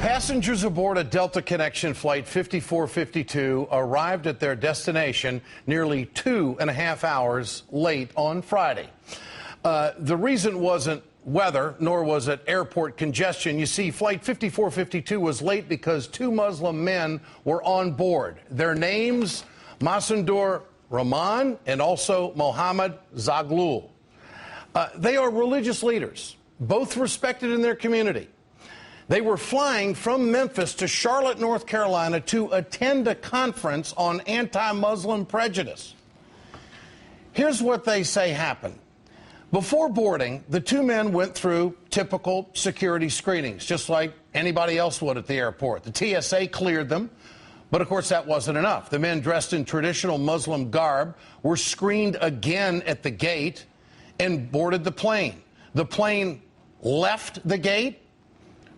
Passengers aboard a Delta Connection flight 5452 arrived at their destination nearly 2.5 hours late on Friday. The reason wasn't weather, nor was it airport congestion. You see, Flight 5452 was late because two Muslim men were on board. Their names, Masundur Rahman and also Mohammed Zaglul. They are religious leaders, both respected in their community. They were flying from Memphis to Charlotte, North Carolina to attend a conference on anti-Muslim prejudice. Here's what they say happened. Before boarding, the two men went through typical security screenings, just like anybody else would at the airport. The TSA cleared them, but of course that wasn't enough. The men dressed in traditional Muslim garb were screened again at the gate and boarded the plane. The plane left the gate,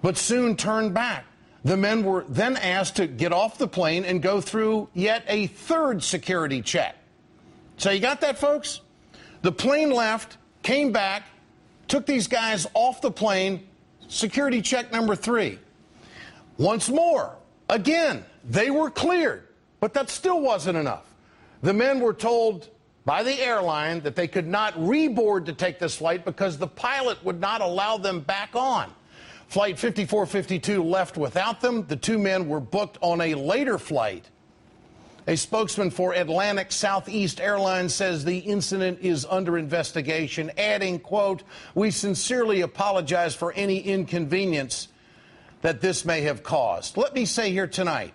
but soon turned back. The men were then asked to get off the plane and go through yet a third security check. So you got that, folks? The plane left, came back, took these guys off the plane, security check number 3. Once more, again, they were cleared, but that still wasn't enough. The men were told by the airline that they could not reboard to take this flight because the pilot would not allow them back on. Flight 5452 left without them. The two men were booked on a later flight. A spokesman for Atlantic Southeast Airlines says the incident is under investigation, adding, quote, "We sincerely apologize for any inconvenience that this may have caused." Let me say here tonight,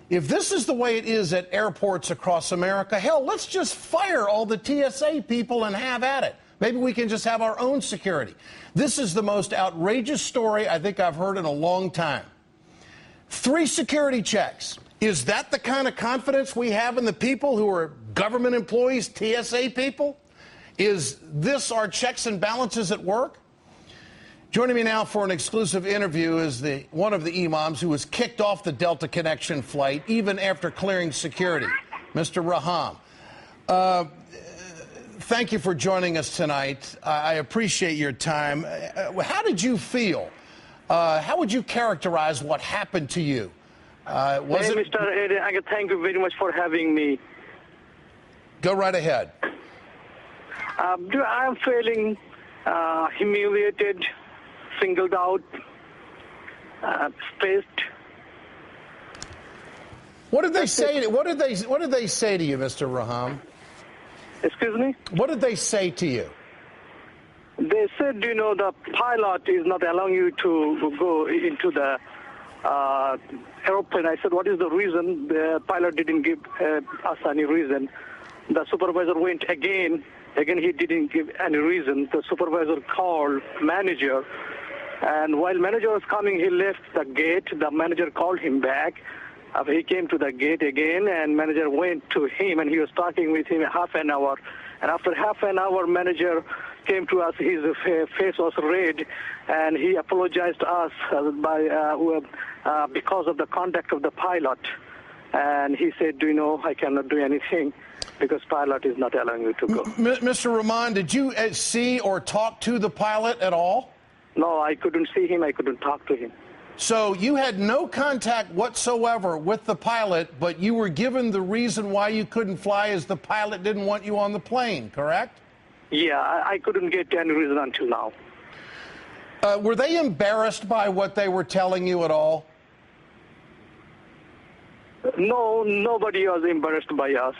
if this is the way it is at airports across America, hell, let's just fire all the TSA people and have at it. Maybe we can just have our own security. This is the most outrageous story I think I've heard in a long time. 3 security checks. Is that the kind of confidence we have in the people who are government employees, TSA people? Is this our checks and balances at work? Joining me now for an exclusive interview is one of the imams who was kicked off the Delta Connection flight even after clearing security, Mr. Raham. Thank you for joining us tonight. I appreciate your time. How did you feel? How would you characterize what happened to you? Mr. Ed, thank you very much for having me. Go right ahead. I'm feeling humiliated, singled out, stressed. What did they say? What did they say to you, Mr. Raham? Excuse me? What did they say to you? They said, the pilot is not allowing you to go into the airplane. I said, what is the reason? The pilot didn't give us any reason. The supervisor went again. Again, he didn't give any reason. The supervisor called manager. And while manager was coming, he left the gate. The manager called him back. He came to the gate again, and manager went to him, and he was talking with him half an hour. And after half an hour, manager came to us. His face was red, and he apologized to us because of the conduct of the pilot. And he said, I cannot do anything because pilot is not allowing you to go. Mr. Rahman, did you see or talk to the pilot at all? No, I couldn't see him. I couldn't talk to him. So you had no contact whatsoever with the pilot, but you were given the reason why you couldn't fly is the pilot didn't want you on the plane, correct? Yeah, I couldn't get any reason until now. Were they embarrassed by what they were telling you at all? No, nobody was embarrassed by us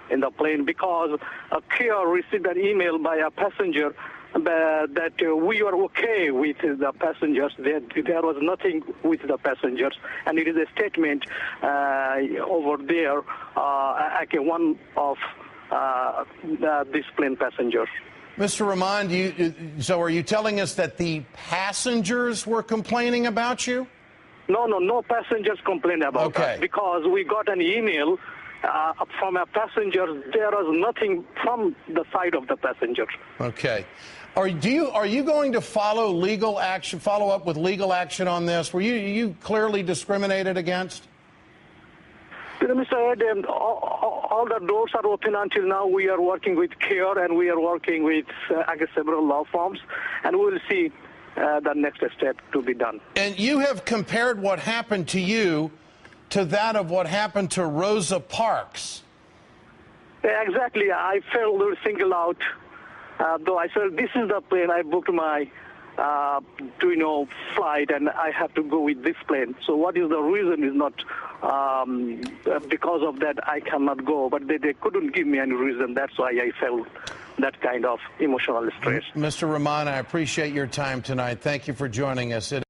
in the plane because a Kia received an email by a passenger that we are okay with the passengers. There was nothing with the passengers. And it is a statement over there, one of this plane passengers. Mr. Rahman, so are you telling us that the passengers were complaining about you? No passengers complained about us because we got an email from a passenger. There was nothing from the side of the passengers. Okay. Are you going to follow up with legal action on this? Were you clearly discriminated against? Mr. Ed, all the doors are open until now. We are working with CARE and we are working with several law firms, and we will see the next step to be done. And you have compared what happened to you to that of what happened to Rosa Parks. Yeah, exactly. I felt singled out, though I felt this is the plane I booked my flight, and I have to go with this plane. So what is the reason is not because of that I cannot go, but they couldn't give me any reason. That's why I felt that kind of emotional stress. Mr. Rahman, I appreciate your time tonight. Thank you for joining us.